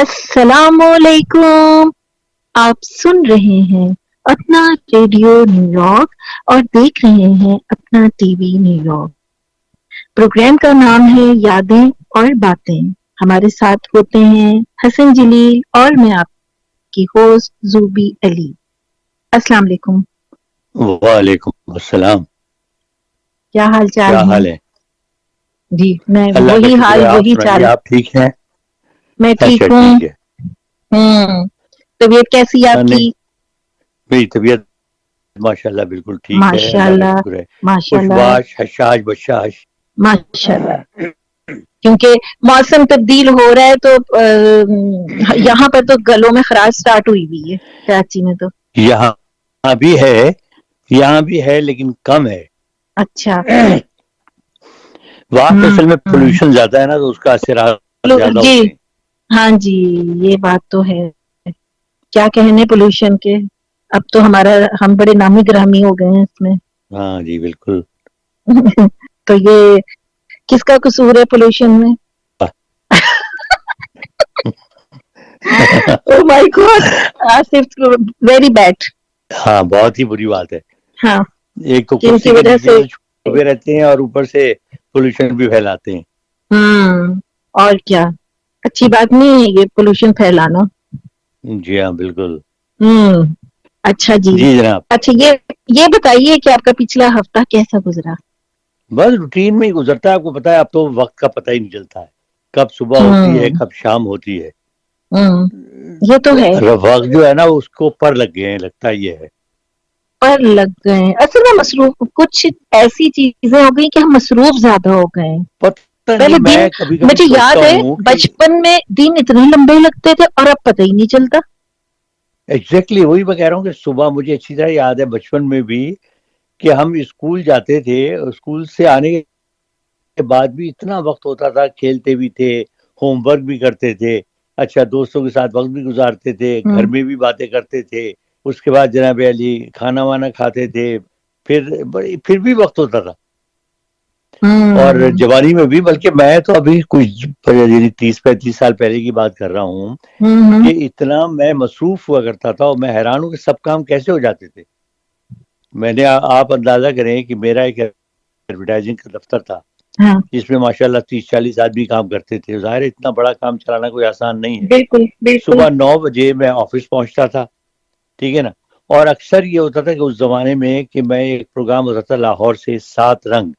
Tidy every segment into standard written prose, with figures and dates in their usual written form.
السلام علیکم. آپ سن رہے ہیں اپنا ریڈیو نیو یارک اور دیکھ رہے ہیں اپنا TV New York. Programme کا نام ہے یادیں اور باتیں. ہمارے ساتھ ہوتے ہیں حسن جلیل اور میں آپ کی ہوسٹ زوبی علی. السلام علیکم. وعلیکم السلام. کیا حال چال کیا ہے؟ حال ہے؟ جی میں اللہ کا وہی شکر حال ہے. آپ وہی چال. سنائیے، آپ ٹھیک ہیں؟ میں ٹھیک اچھا ہوں. ٹھیک ہے. طبیعت کیسی ہے آپ نہیں، کی؟ میری طبیعت ماشاء اللہ بالکل ٹھیک ہے، ماشاء اللہ کا اللہ شکر ہے. ماشاء خوش اللہ باش حشاش بشاش. ماشاء اللہ. کیونکہ موسم تبدیل ہو رہا ہے تو یہاں پر تو گلوں میں خراش سٹارٹ ہوئی ہوئی ہے کراچی میں تو. یہاں بھی ہے، یہاں بھی ہے لیکن کم ہے. اچھا. وہاں پہ اصل میں ہوں پولوشن زیادہ ہے نا، تو اس کا اثرات زیادہ جی ہوتے ہیں. ہاں جی یہ بات تو ہے. کیا کہنے پولوشن کے. اب تو ہم بڑے نامی گرامی ہو گئے ہیں اس میں. ہاں جی بالکل. تو یہ کس کا قصور ہے پولوشن میں؟ او مائی گاڈ. Asif very bad. ہاں بہت ہی بری بات ہے. ہاں ایک تو جن کرسی کی کے وجہ نیچے سے سے چھپے رہتے ہیں اور اوپر سے پولوشن بھی پھیلاتے ہیں. اور کیا. اچھی بات نہیں ہے یہ پولوشن پھیلانا. جی ہاں بالکل. اچھا جی. جناب. اچھا یہ بتائیے کہ آپ کا پچھلا ہفتہ کیسا گزرا؟ بس روٹین میں ہی گزرتا ہے. آپ کو پتا ہے اب تو وقت کا پتہ ہی نہیں چلتا ہے، کب صبح ہوتی ہے ہوں کب شام ہوتی ہے. یہ تو ہے. وقت جو ہے نا اس کو پر لگ گئے ہیں، لگتا یہ ہے. پر لگ گئے اصل میں مصروف کچھ ایسی چیزیں ہو گئی کہ ہم مصروف زیادہ ہو گئے ہیں. پتہ نہیں، پہلے دن میں کبھی کبھی مجھے سوچتا یاد ہے ہوں کہ بچپن میں دن اتنے لمبے لگتے تھے اور اب پتہ ہی نہیں چلتا. ایگزیکٹلی وہی میں کہہ رہا ہوں کہ صبح مجھے اچھی طرح یاد ہے بچپن میں بھی کہ ہم اسکول جاتے تھے، اسکول سے آنے کے بعد بھی اتنا وقت ہوتا تھا، کھیلتے بھی تھے، ہوم ورک بھی کرتے تھے، اچھا دوستوں کے ساتھ وقت بھی گزارتے تھے، گھر ہوں میں بھی باتیں کرتے تھے. اس کے بعد جناب علی کھانا وانا کھاتے تھے. پھر بھی وقت ہوتا تھا. اور ہوں جوانی میں بھی، بلکہ میں تو ابھی کچھ 30-35 سال پہلے کی بات کر رہا ہوں ہوں کہ اتنا میں مصروف ہوا کرتا تھا اور میں حیران ہوں کہ سب کام کیسے ہو جاتے تھے. میں نے آپ اندازہ کریں کہ میرا ایک ایڈورٹائزنگ کا دفتر تھا ہاں جس میں ماشاءاللہ 30-40 آدمی کام کرتے تھے. ظاہر اتنا بڑا کام چلانا کوئی آسان نہیں ہے. بالکل بالکل. صبح 9 بجے میں آفس پہنچتا تھا، ٹھیک ہے نا. اور اکثر یہ ہوتا تھا کہ اس زمانے میں کہ میں ایک پروگرام ہوتا تھا لاہور سے 7 رنگ،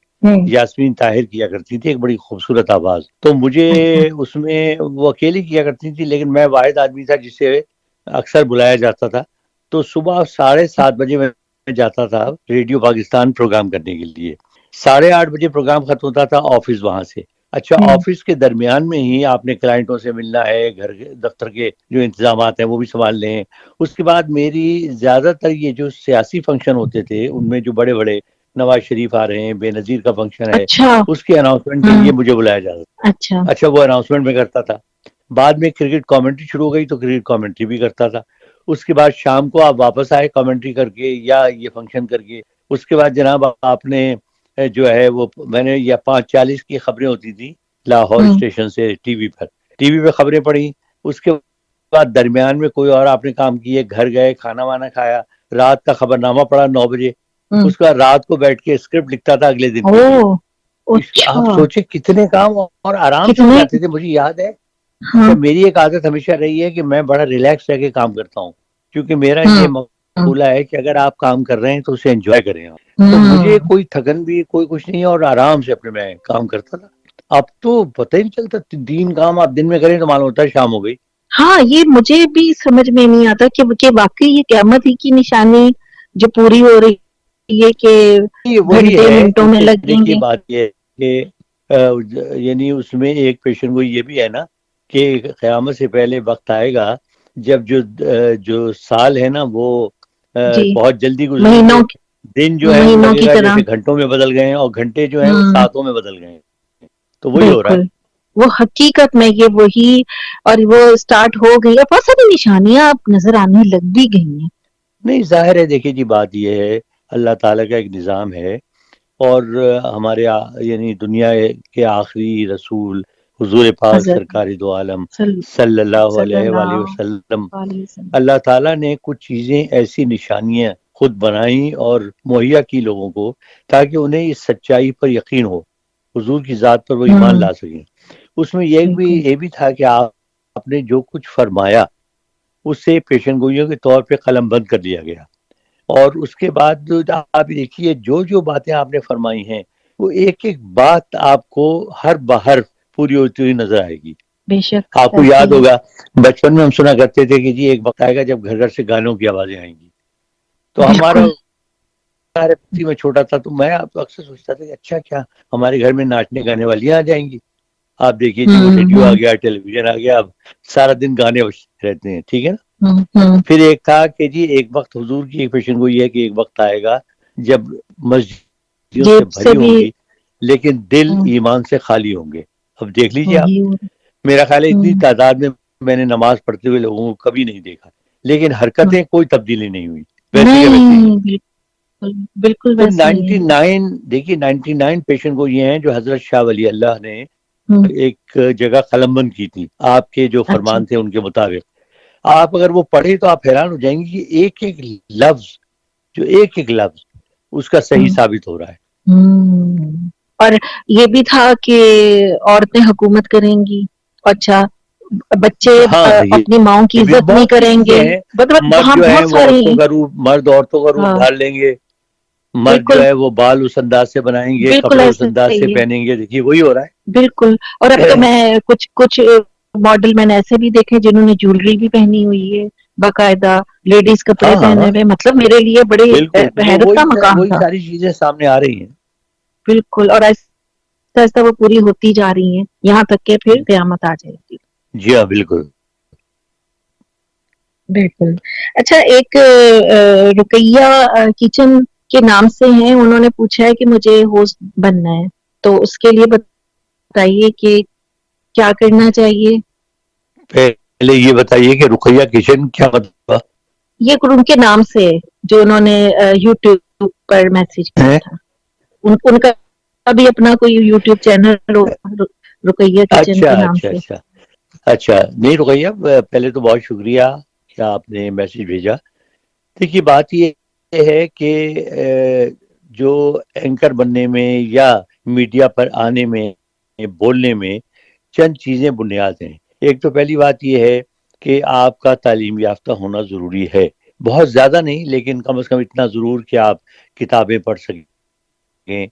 یاسمین طاہر کیا کرتی تھی، ایک بڑی خوبصورت آواز. تو مجھے اچھا اس میں وہ اکیلی کیا کرتی تھی لیکن میں واحد آدمی تھا جسے اکثر بلایا جاتا تھا. تو صبح 7:30 بجے میں جاتا تھا ریڈیو پاکستان پروگرام کرنے کے لیے. 8:30 بجے پروگرام ختم ہوتا تھا آفس وہاں سے. اچھا آفس کے درمیان میں ہی آپ نے کلائنٹوں سے ملنا ہے، گھر کے دفتر کے جو انتظامات ہیں وہ بھی سنبھال لیں. اس کے بعد میری زیادہ تر یہ جو سیاسی فنکشن ہوتے تھے ان میں جو بڑے بڑے نواز شریف آ رہے ہیں، بے نظیر کا فنکشن ہے، اچھا اس کے اناؤنسمنٹ کے ہوں لیے مجھے بلایا جاتا اچھا تھا. اچھا وہ اناؤنسمنٹ میں کرتا تھا. بعد میں کرکٹ کامنٹری شروع ہو گئی تو کرکٹ کامنٹری بھی کرتا تھا. اس کے بعد شام کو آپ واپس آئے کامنٹری کر کے یا یہ فنکشن کر کے. اس کے بعد جناب آپ نے جو ہے وہ میں نے یا 5:40 کی خبریں ہوتی تھی لاہور ہوں اسٹیشن سے ٹی وی پہ خبریں پڑھی. اس کے بعد درمیان میں کوئی اور آپ نے کام کیے، گھر گئے، کھانا وانا کھایا، رات کا خبر نامہ پڑھا 9 بجے. ہوں اس کا رات کو بیٹھ کے اسکرپٹ لکھتا تھا اگلے دن کے لیے. او آپ اچھا سوچیں کتنے کام اور آرام سے ہو کتنے جاتے تھے. مجھے یاد ہے، ہاں اچھا میری ایک عادت ہمیشہ رہی ہے کہ میں بڑا ریلیکس رہ کے کام کرتا ہوں، کیونکہ میرا یہ مقولہ ہے کہ اگر آپ کام کر رہے ہیں تو اسے انجوائے کریں. تو مجھے کوئی تھکن بھی کوئی کچھ نہیں اور آرام سے اپنے میں کام کرتا تھا. اب تو پتہ ہی نہیں چلتا، دین کام آپ دن میں کریں تو معلوم ہوتا ہے شام ہو گئی. ہاں یہ مجھے بھی سمجھ میں نہیں آتا کہ واقعی یہ قیامت ہی کی نشانی جو پوری ہو رہی ہے کہ وہی گھنٹے ہے منٹوں میں کیونکہ لگیں دیکھیے گے. بات یہ ہے کہ یعنی اس میں ایک پیشن گوئی یہ بھی ہے نا کہ قیامت سے پہلے وقت آئے گا جب جو سال ہے نا وہ جی بہت جلدی گزریں مہینوں گے. دن جو ہے وہ مہینوں لگے کی گا طرح. جیسے گھنٹوں میں بدل گئے ہیں اور گھنٹے جو ہیں وہ ہوں ساتوں میں بدل گئے ہیں. تو وہی ہو رہا بالکل وہ حقیقت میں یہ وہی اور وہ اسٹارٹ ہو گئی ہے. بہت ساری نشانیاں اب نظر آنے لگ بھی گئی ہیں. نہیں ظاہر ہے، دیکھیے جی بات یہ ہے اللہ تعالیٰ کا ایک نظام ہے اور ہمارے یعنی دنیا کے آخری رسول حضور پاک حضرت سرکار دو عالم صلی صلی اللہ صلی علیہ وآلہ اللہ وسلم، علیہ وسلم. اللہ تعالیٰ نے کچھ چیزیں ایسی نشانیاں خود بنائیں اور مہیا کی لوگوں کو تاکہ انہیں اس سچائی پر یقین ہو، حضور کی ذات پر وہ ایمان لا سکیں. اس میں بالکل. یہ بھی تھا کہ آپ نے جو کچھ فرمایا اس سے پیشن گوئیوں کے طور پہ قلم بند کر دیا گیا. اور اس کے بعد آپ دیکھیے جو باتیں آپ نے فرمائی ہیں وہ ایک ایک بات آپ کو ہر بہر پوری ہوتی ہوئی نظر آئے گی. بے شک آپ کو ایسے یاد ہی. ہوگا بچپن میں ہم سنا کرتے تھے کہ جی ایک وقت آئے گا جب گھر گھر سے گانوں کی آوازیں آئیں گی. تو ہمارا بالکل. میں چھوٹا تھا تو میں آپ اکثر سوچتا تھا کہ اچھا کیا ہمارے گھر میں ناچنے گانے والیاں آ جائیں گی. آپ دیکھیے جی وہ ریڈیو آ گیا، ٹیلی ویژن آ گیا، اب سارا دن گانے بجتے رہتے ہیں. ٹھیک ہے نا. پھر ایک تھا کہ جی ایک وقت حضور کی ایک پیشن گوئی ہے کہ ایک وقت آئے گا جب مسجدوں سے جیب بھری بھی ہوں گی لیکن دل ایمان سے خالی ہوں گے. اب دیکھ لیجیے آپ، وہی. میرا خیال ہے اتنی تعداد میں نے نماز پڑھتے ہوئے لوگوں کو کبھی نہیں دیکھا، لیکن حرکتیں کوئی تبدیلی نہیں ہوئی، ویسے کے ویسے ہی. نہیں بالکل بالکل تو ویسے ہی 99 دیکھیے 99 پیشن گوئی ہیں جو حضرت شاہ ولی اللہ نے ہے. ایک جگہ قلم بند کی تھی آپ کے جو اچھا. فرمان تھے ان کے مطابق. آپ اگر وہ پڑھیں تو آپ حیران ہو جائیں گے کہ ایک ایک لفظ اس کا صحیح ثابت ہو رہا ہے. اور یہ بھی تھا کہ عورتیں حکومت کریں گی. اچھا بچے ہاں اپنی ماؤں کی یہ بھی عزت نہیں بہت سی کریں گے. چیزیں ہیں. مطلب مرد وہاں جو ہیں بہت وہ سارے عورتوں ہیں. کا روپ ہاں ڈھال لیں گے، مرد جو بالکل ہے وہ بال اس انداز سے بنائیں گے، بالکل کپڑے اس ایسا انداز سے ہی ہے. پہنیں گے. دیکھیے وہی ہو رہا بالکل. اور اب تو ہے. میں کچھ ماڈل میں نے ایسے بھی دیکھے جنہوں نے جولری بھی پہنی ہوئی ہے، باقاعدہ لیڈیز کپڑے ہاں پہنے ہاں ہوئے. مطلب میرے لیے بڑے بالکل تو حیرت کا مقام وہی تھا. ساری چیزیں سامنے آ رہی ہیں. بالکل. اور آہستہ آہستہ وہ پوری ہوتی جا رہی ہیں یہاں تک کہ پھر قیامت آ جائے گی. جی ہاں بالکل. بالکل. اچھا ایک رقیہ کچن کے نام سے ہیں، انہوں نے پوچھا ہے کہ مجھے ہوسٹ بننا ہے، تو اس کے لیے بتائیے کہ کیا کرنا چاہیے. پہلے یہ بتائیے کہ رقیہ کچن کیا مطلب یہ ان کے نام سے جو انہوں نے یوٹیوب پر میسج کیا ہے؟ تھا. ان کا بھی اپنا کوئی یوٹیوب چینل رقیہ کچن اچھا کے نام اچھا سے. اچھا اچھا. نہیں رقیہ پہلے تو بہت شکریہ کہ آپ نے میسج بھیجا. دیکھیے بات یہ ہے کہ جو اینکر بننے میں یا میڈیا پر آنے میں بولنے میں چند چیزیں بنیاد ہیں. ایک تو پہلی بات یہ ہے کہ آپ کا تعلیم یافتہ ہونا ضروری ہے. بہت زیادہ نہیں لیکن کم از کم اتنا ضرور کہ آپ کتابیں پڑھ سکیں،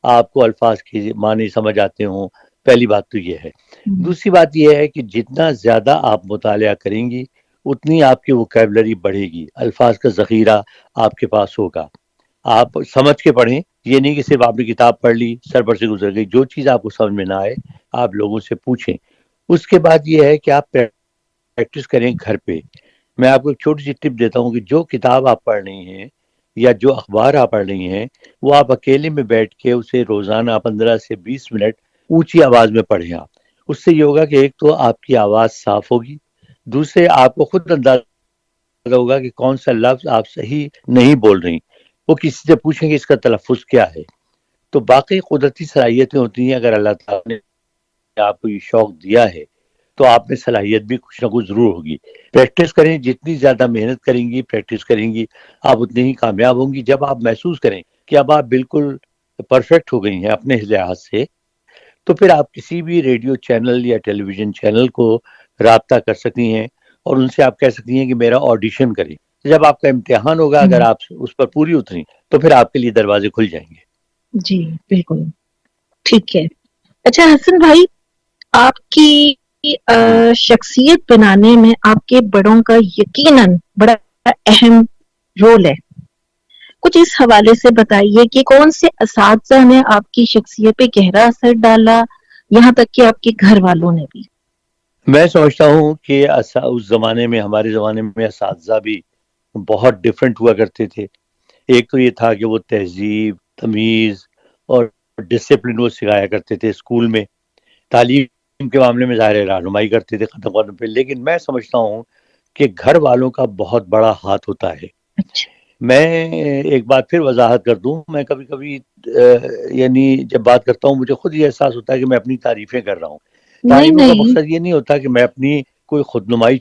آپ کو الفاظ کی معنی سمجھ آتے ہوں. پہلی بات تو یہ ہے. دوسری بات یہ ہے کہ جتنا زیادہ آپ مطالعہ کریں گی اتنی آپ کی ووکیبلری بڑھے گی، الفاظ کا ذخیرہ آپ کے پاس ہوگا. آپ سمجھ کے پڑھیں، یہ نہیں کہ صرف آپ نے کتاب پڑھ لی سر پر سے گزر گئی. جو چیز آپ کو سمجھ میں نہ آئے آپ لوگوں سے پوچھیں. اس کے بعد یہ ہے کہ آپ پریکٹس کریں گھر پہ. میں آپ کو ایک چھوٹی سی ٹپ دیتا ہوں کہ جو کتاب آپ پڑھ رہی ہیں یا جو اخبار آپ پڑھ رہی ہیں وہ آپ اکیلے میں بیٹھ کے اسے روزانہ 15 سے 20 منٹ اونچی آواز میں پڑھیں. آپ اس سے یہ ہوگا کہ ایک تو آپ کی آواز صاف ہوگی، دوسرے آپ کو خود اندازہ ہوگا کہ کون سا لفظ آپ صحیح نہیں بول رہی. وہ کسی سے پوچھیں گے اس کا تلفظ کیا ہے. تو باقی قدرتی صلاحیتیں ہوتی ہیں. اگر اللہ تعالیٰ نے آپ کو یہ شوق دیا ہے تو آپ میں صلاحیت بھی کچھ نہ کچھ ضرور ہوگی. پریکٹس کریں، جتنی زیادہ محنت کریں گی پریکٹس کریں گی آپ اتنے ہی کامیاب ہوں گی. جب آپ محسوس کریں کہ اب آپ بالکل پرفیکٹ ہو گئی ہیں اپنے لحاظ سے تو پھر آپ کسی بھی ریڈیو چینل یا ٹیلی ویژن چینل کو رابطہ کر سکتی ہیں اور ان سے آپ کہہ سکتی ہیں کہ میرا آڈیشن کریں. جب آپ کا امتحان ہوگا اگر آپ اس پر پوری اتری تو پھر آپ کے لیے دروازے کھل جائیں گے. جی بالکل ٹھیک ہے. اچھا حسن بھائی، آپ کی شخصیت بنانے میں آپ کے بڑوں کا یقیناً بڑا اہم رول ہے. کچھ اس حوالے سے بتائیے کہ کون سے اساتذہ نے آپ کی شخصیت پہ گہرا اثر ڈالا، یہاں تک کہ آپ کے گھر والوں نے بھی. میں سمجھتا ہوں کہ اس زمانے میں ہمارے زمانے میں اساتذہ بھی بہت ڈیفرنٹ ہوا کرتے تھے. ایک تو یہ تھا کہ وہ تہذیب، تمیز اور ڈسپلن وہ سکھایا کرتے تھے اسکول میں. تعلیم کے معاملے میں ظاہر رہنمائی کرتے تھے قدم قدم پہ. لیکن میں سمجھتا ہوں کہ گھر والوں کا بہت بڑا ہاتھ ہوتا ہے. اچھا. میں ایک بات پھر وضاحت کر دوں، میں کبھی کبھی یعنی جب بات کرتا ہوں مجھے خود یہ احساس ہوتا ہے کہ میں اپنی تعریفیں کر رہا ہوں. تاریخوں کا نہیں مقصد یہ نہیں ہوتا کہ میں اپنی کوئی خود نمائی